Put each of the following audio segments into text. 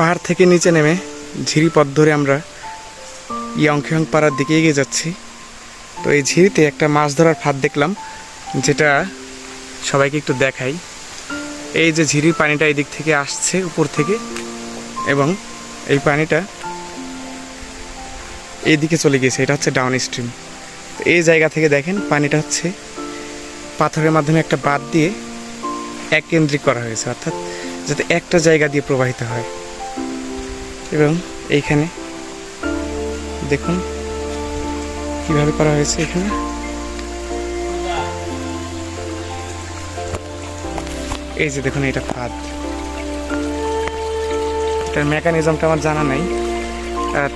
পাহাড় থেকে নিচে নেমে ঝিরি পথ ধরে আমরা ইয়ংখিয়ং পাড়ার দিকে এগিয়ে যাচ্ছি। তো এই ঝিরিতে একটা মাছ ধরার ফাঁদ দেখলাম, যেটা সবাইকে একটু দেখাই। এই যে ঝিরির পানিটা এই দিক থেকে আসছে উপর থেকে, এবং এই পানিটা এই দিকে চলে গেছে, এটা হচ্ছে ডাউন স্ট্রিম। তো এই জায়গা থেকে দেখেন পানিটা হচ্ছে পাথরের মাধ্যমে একটা বাঁধ দিয়ে এক কেন্দ্রিক করা হয়েছে, অর্থাৎ যাতে একটা জায়গা দিয়ে প্রবাহিত হয়। এবং এইখানে দেখুন কিভাবে করা হয়েছে। এখানে এই যে দেখুন, এটা ফাঁদ। এটার মেকানিজমটা আমার জানা নাই,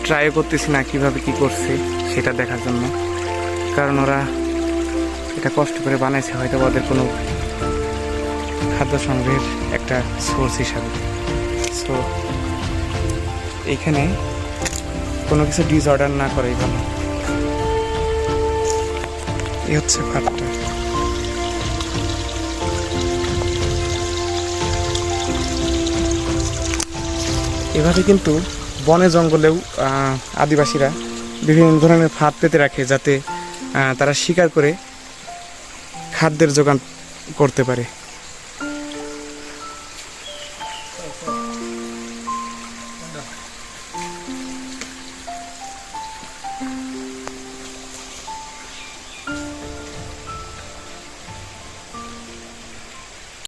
ট্রাইও করতেছি না কিভাবে কি করছে সেটা দেখার জন্য, কারণ ওরা এটা কষ্ট করে বানাইছে, হয়তো ওদের কোনো খাদ্য সংগ্রহের একটা সোর্স হিসাবে। সো এইখানে কোনো কিছু ডিসঅর্ডার না করেই ভালো। এই হচ্ছে ফাঁদটা। এভাবে কিন্তু বনে জঙ্গলেও আদিবাসীরা বিভিন্ন ধরনের ফাঁদ পেতে রাখে, যাতে তারা শিকার করে খাদ্যের যোগান করতে পারে।